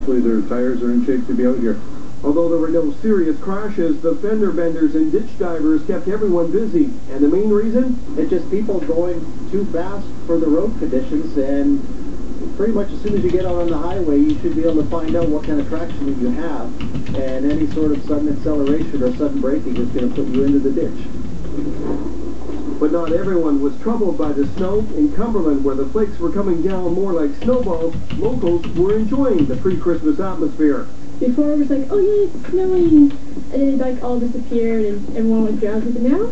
Hopefully their tires are in shape to be out here. Although there were no serious crashes, the fender benders and ditch divers kept everyone busy. And the main reason? It's just people going too fast for the road conditions, and pretty much as soon as you get out on the highway, you should be able to find out what kind of traction that you have, and any sort of sudden acceleration or sudden braking is going to put you into the ditch. But not everyone was troubled by the snow. In Cumberland, where the flakes were coming down more like snowballs, locals were enjoying the pre-Christmas atmosphere. Before it was like, oh yay, it's snowing, and then it like all disappeared and everyone went drowsy, but now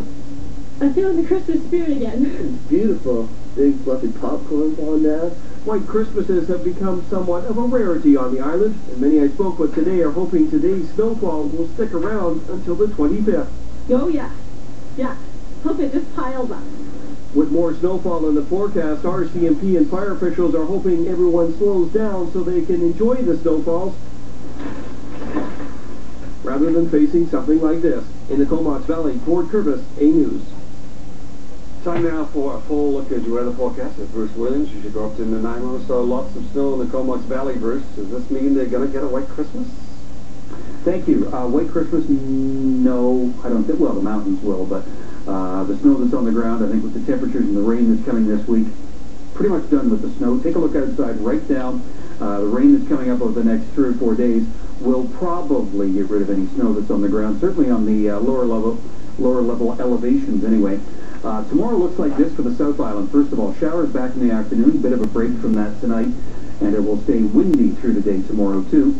I'm feeling the Christmas spirit again. It's beautiful. Big fluffy popcorn falling down. White Christmases have become somewhat of a rarity on the island, and many I spoke with today are hoping today's snowfall will stick around until the 25th. Oh yeah, yeah. Hope it just piles up. With more snowfall in the forecast, RCMP and fire officials are hoping everyone slows down so they can enjoy the snowfalls rather than facing something like this. In the Comox Valley, Ford Curvis, A News. Time now for a full look at your weather forecast with Bruce Williams. You should go up to Nanaimo. So lots of snow in the Comox Valley, Bruce. Does this mean they're going to get a white Christmas? Thank you. White Christmas, no, I don't think, well, the mountains will, but the snow that's on the ground, I think with the temperatures and the rain that's coming this week, pretty much done with the snow. Take a look outside right now. The rain that's coming up over the next 3 or 4 days will probably get rid of any snow that's on the ground, certainly on the lower level elevations anyway. Tomorrow looks like this for the South Island. First of all, showers back in the afternoon, bit of a break from that tonight, and it will stay windy through the day tomorrow too.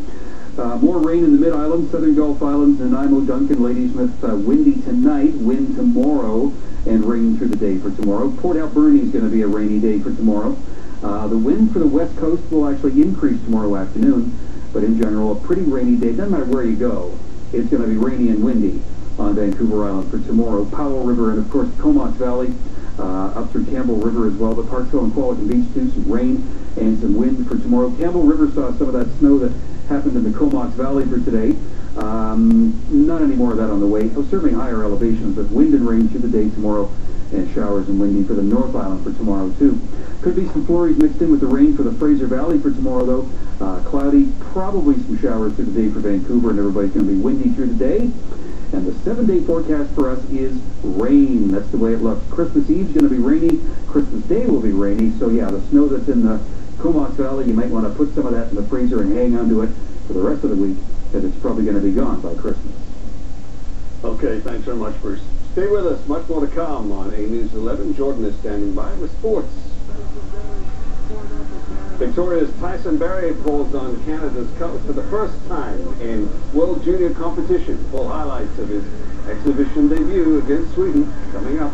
More rain in the Mid-Island, Southern Gulf Islands, Nanaimo, Duncan, Ladysmith, windy tonight, wind tomorrow, and rain through the day for tomorrow. Port Alberni is going to be a rainy day for tomorrow. The wind for the west coast will actually increase tomorrow afternoon, but in general, a pretty rainy day. Doesn't matter where you go, it's going to be rainy and windy on Vancouver Island for tomorrow. Powell River and, of course, the Comox Valley, up through Campbell River as well, but Parksville and Qualicum Beach too, some rain and some wind for tomorrow. Campbell River saw some of that snow that happened in the Comox Valley for today. Not any more of that on the way. Certainly higher elevations, but wind and rain through the day tomorrow, and showers and windy for the North Island for tomorrow too. Could be some flurries mixed in with the rain for the Fraser Valley for tomorrow though. Cloudy, probably some showers through the day for Vancouver, and everybody's going to be windy through the day. And the 7-day forecast for us is rain. That's the way it looks. Christmas Eve's going to be rainy. Christmas Day will be rainy. So yeah, the snow that's in the Comox Valley, you might want to put some of that in the freezer and hang on to it for the rest of the week, because it's probably going to be gone by Christmas. Okay, thanks very much, Bruce. Stay with us. Much more to come on A News 11. Jordan is standing by with sports. Victoria's Tyson Berry pulls on Canada's coast for the first time in World Junior competition. Full highlights of his exhibition debut against Sweden coming up.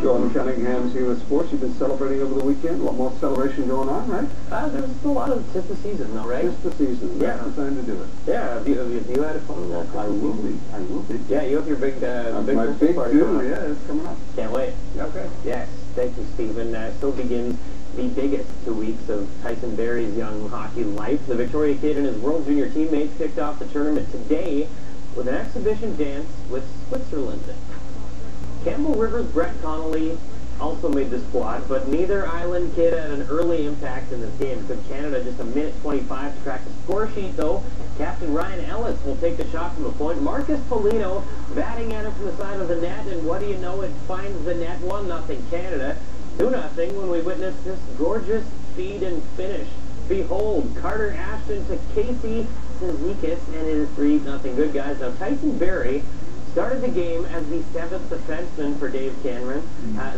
Jordan Cunningham's here with sports. You've been celebrating over the weekend. A lot more celebration going on, right? There's a lot of tis the season, though, right? Just the season. Yeah. That's the time to do it. Yeah. Have you had fun? I will be. I will be. Yeah, you have your big my big party two. coming up. Yeah, it's coming up. Can't wait. Okay. Yes. Thank you, Stephen. So begins the biggest 2 weeks of Tyson Berry's young hockey life. The Victoria kid and his World Junior teammates kicked off the tournament today with an exhibition dance with Switzerland. Campbell River's Brett Connolly also made the squad, but neither island kid had an early impact in this game. It took Canada just a minute 25 to crack the score sheet, though. Captain Ryan Ellis will take the shot from the point. Marcus Polino batting at it from the side of the net, and what do you know, it finds the net. 1-0 Canada. 2-0 when we witness this gorgeous feed and finish. Behold, Carter Ashton to Casey Cizikas, and it is 3-0 good, guys. Now, Tyson Berry started the game as the 7th defenseman for Dave Cameron,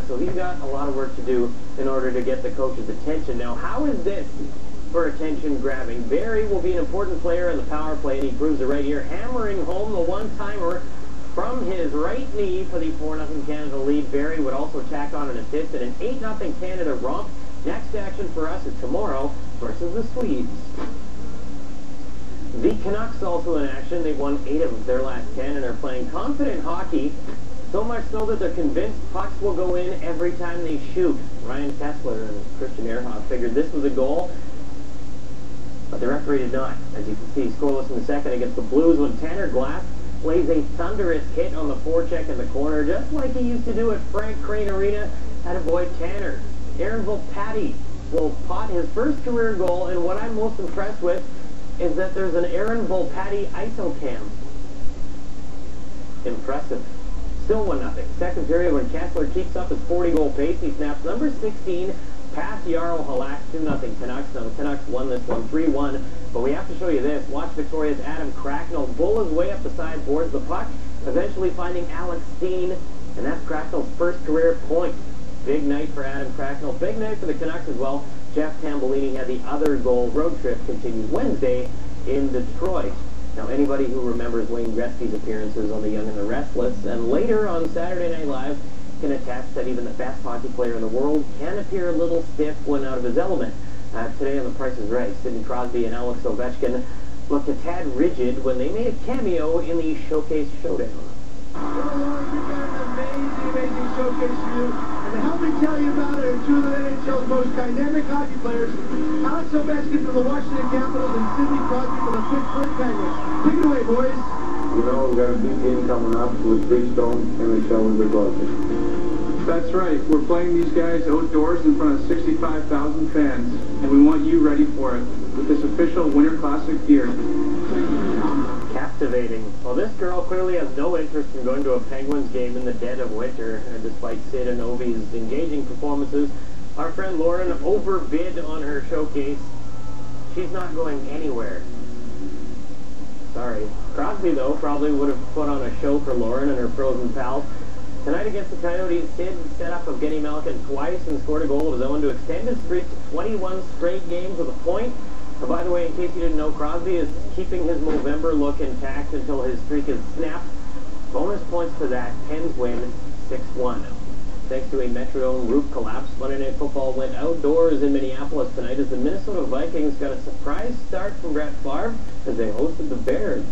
so he's got a lot of work to do in order to get the coach's attention. Now, how is this for attention grabbing? Berry will be an important player in the power play, and he proves it right here, hammering home the one-timer from his right knee for the 4-0 Canada lead. Berry would also tack on an assist and an 8-0 Canada romp. Next action for us is tomorrow versus the Swedes. The Canucks also in action. They won 8 of their last 10 and are playing confident hockey. So much so that they're convinced pucks will go in every time they shoot. Ryan Kessler and Christian Ehrhoff figured this was a goal, but the referee did not. As you can see, scoreless in the second against the Blues when Tanner Glass plays a thunderous hit on the forecheck in the corner, just like he used to do at Frank Crane Arena Attaboy Tanner. Aaron Volpatti will pot his first career goal, and what I'm most impressed with is that there's an Aaron Volpatti ISO cam. Impressive. Still 1-0. Second period when Kessler keeps up his 40-goal pace. He snaps number 16 past Yarrow Halak. 2-0 Canucks. Now the Canucks won this one 3-1. But we have to show you this. Watch Victoria's Adam Cracknell bull his way up the side towards the puck, eventually finding Alex Steen, and that's Cracknell's first career point. Big night for Adam Cracknell. Big night for the Canucks as well. Jeff Tambellini had the other goal. Road trip continued Wednesday in Detroit. Now, anybody who remembers Wayne Gretzky's appearances on The Young and the Restless, and later on Saturday Night Live, can attest that even the best hockey player in the world can appear a little stiff when out of his element. Today on The Price is Right, Sidney Crosby and Alex Ovechkin looked a tad rigid when they made a cameo in the Showcase Showdown. Amazing showcase for you. And to help me tell you about it are two of the NHL's most dynamic hockey players, Alex Ovechkin from the Washington Capitals and Sidney Crosby from the Pittsburgh Penguins. Take it away, boys. You know, we've got a big game coming up with Bridgestone, NHL, and Big Gloucester. That's right. We're playing these guys outdoors in front of 65,000 fans, and we want you ready for it with this official Winter Classic gear. Captivating. Well, this girl clearly has no interest in going to a Penguins game in the dead of winter, despite Sid and Ovi's engaging performances. Our friend Lauren overbid on her showcase. She's not going anywhere. Sorry. Crosby, though, probably would have put on a show for Lauren and her frozen pals. Tonight against the Coyotes, Sid set up Evgeny Malkin twice and scored a goal of his own to extend his streak to 21 straight games with a point. And by the way, in case you didn't know, Crosby is keeping his Movember look intact until his streak is snapped. Bonus points for that. Pens win 6-1. Thanks to a Metrodome roof collapse, Monday Night Football went outdoors in Minneapolis tonight as the Minnesota Vikings got a surprise start from Brett Favre as they hosted the Bears.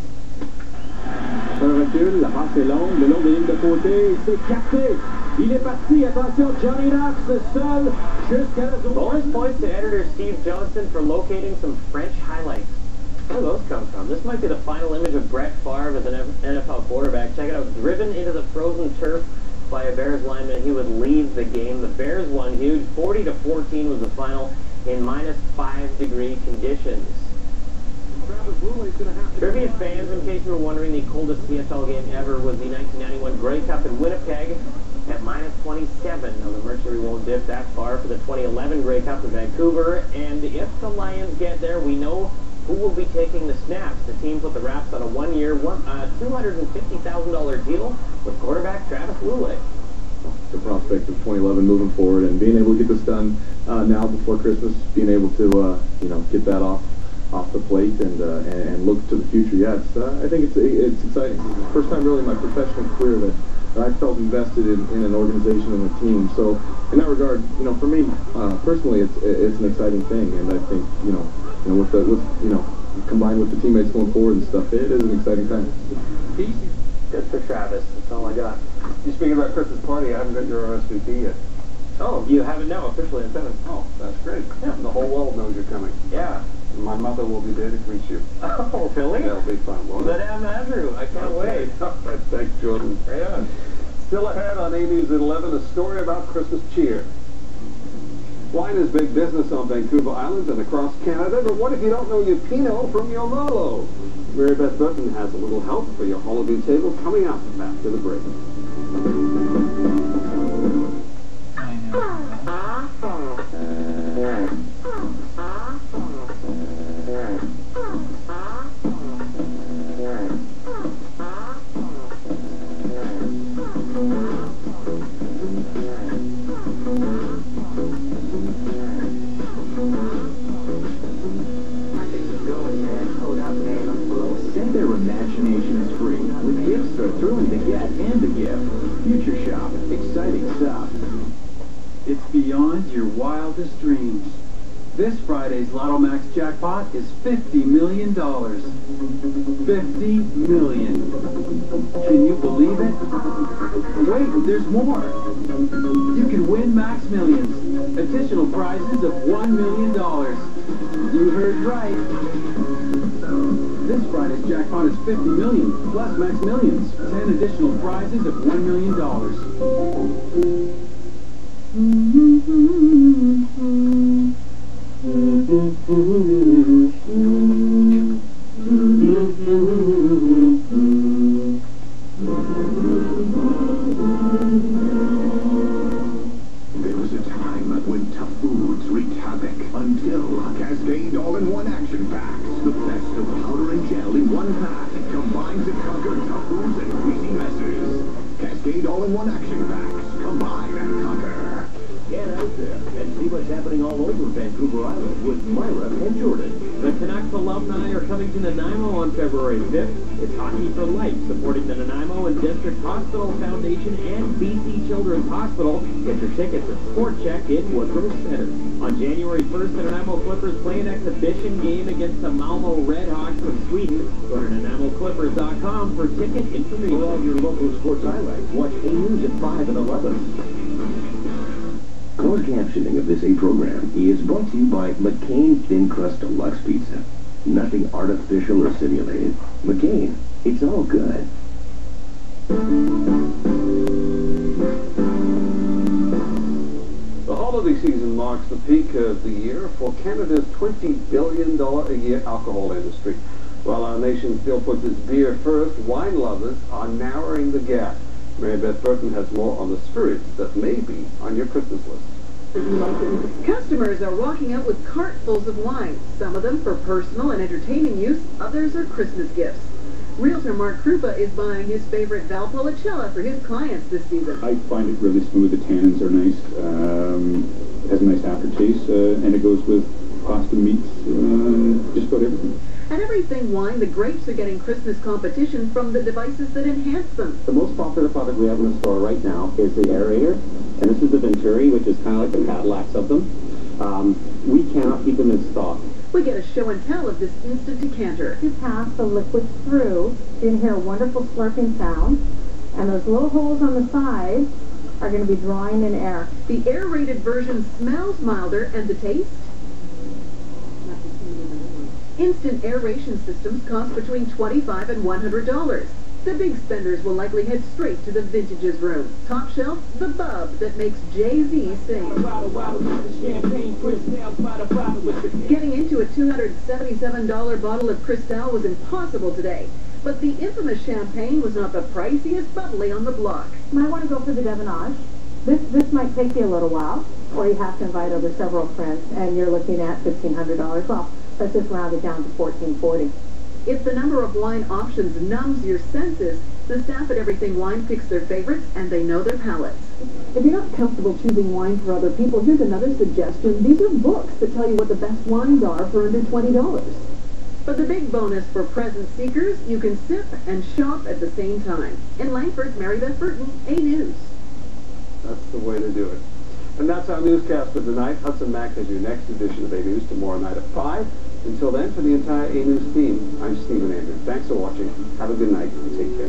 Un recul, la passe est longue, le long des lignes de côté, c'est capté. Il est parti, attention, Johnny Knox, seul, jusqu'à la zone. Bonus points to editor Steve Johnson for locating some French highlights. Where do those come from? This might be the final image of Brett Favre as an NFL quarterback. Check it out, driven into the frozen turf by a Bears lineman. He would leave the game. The Bears won huge. 40-14 was the final in -5-degree conditions. Trivia fans, in case you were wondering, the coldest CFL game ever was the 1991 Grey Cup in Winnipeg at -27. Now, the Mercury won't dip that far for the 2011 Grey Cup in Vancouver, and if the Lions get there, we know who will be taking the snaps. The team put the Raps on a one-year, $250,000 deal with quarterback Travis Lulay. The prospect of 2011 moving forward and being able to get this done now before Christmas, being able to get that off the plate and look to the future. Yeah, I think it's exciting. First time really in my professional career that I felt invested in an organization and a team. So in that regard, for me personally, it's an exciting thing, and I think combined with the teammates going forward and stuff, it is an exciting time. Good for Travis. That's all I got. You speaking about Christmas party, I haven't got your RSVP yet. Oh, you have it now, officially in 7. Oh, that's great. Yeah. The whole world knows you're coming. Yeah. My mother will be there to greet you. Oh, really? That'll be fun, won't it? Madame Andrew, I can't wait. Thanks, Jordan. Right on. Still ahead on A News at 11, a story about Christmas cheer. Wine is big business on Vancouver Island and across Canada, but what if you don't know your Pinot from your Merlot? Mary Beth Burton has a little help for your holiday table coming up after the break. Their imagination is free, with gifts that are thrilling to get and to give. Future Shop. Exciting stuff. It's beyond your wildest dreams. This Friday's Lotto Max jackpot is $50 million. $50 million. Can you believe it? Wait, there's more. You can win Max Millions. Additional prizes of $1 million. You heard right. This Friday's jackpot is $50 million, plus Max Millions. 10 additional prizes of $1 million. There was a time when tough foods wreaked havoc until Cascade All-in-One Action Packs. The best of powder and gel in one pack combines to conquer tough foods and greasy messes. Cascade All-in-One Action Packs. Combine and conquer. Get out there and see what's happening all over Vancouver Island with Myra and Jordan. The Canucks alumni are coming to Nanaimo on February 5th. It's Hockey for Life, supporting the Nanaimo and District Hospital Foundation and BC Children's Hospital. Get your tickets at Sport Check in Woodrow Center. On January 1st, the Nanaimo Clippers play an exhibition game against the Malmo Redhawks of Sweden. Go to NanaimoClippers.com for ticket information. For all your local sports highlights, watch A News at 5 and 11. Closed captioning of this A program is brought to you by McCain Thin Crust Deluxe Pizza. Nothing artificial or simulated. McCain, it's all good. The holiday season marks the peak of the year for Canada's $20 billion a year alcohol industry. While our nation still puts its beer first, wine lovers are narrowing the gap. Mary Beth Burton has more on the spirits that may be on your Christmas list. Customers are walking out with cartfuls of wine, some of them for personal and entertaining use, others are Christmas gifts. Realtor Mark Krupa is buying his favorite Valpolicella for his clients this season. I find it really smooth. The tannins are nice. It has a nice aftertaste, and it goes with pasta, meats, just about everything. At Everything Wine, the grapes are getting Christmas competition from the devices that enhance them. The most popular product we have in the store right now is the aerator, and this is the Venturi, which is kind of like the Cadillacs of them. We cannot keep them in stock. We get a show and tell of this instant decanter. You pass the liquid through, you're going to hear a wonderful slurping sound, and those little holes on the sides are going to be drawing in air. The aerated version smells milder, and the taste? Instant aeration systems cost between $25 and $100. The big spenders will likely head straight to the vintages room. Top shelf, the bub that makes Jay-Z sing. Getting into a $277 bottle of Cristal was impossible today. But the infamous champagne was not the priciest bubbly on the block. You might want to go for the Devenage. This might take you a little while, or you have to invite over several friends, and you're looking at $1,500. Well, let's just round it down to $1,440. If the number of wine options numbs your senses, the staff at Everything Wine picks their favorites, and they know their palates. If you're not comfortable choosing wine for other people, here's another suggestion. These are books that tell you what the best wines are for under $20. But the big bonus for present seekers, you can sip and shop at the same time. In Langford, Mary Beth Burton, A News. That's the way to do it. And that's our newscast for tonight. Hudson Mack has your next edition of A News tomorrow night at 5. Until then, for the entire A News team, I'm Stephen Andrew. Thanks for watching. Have a good night and take care.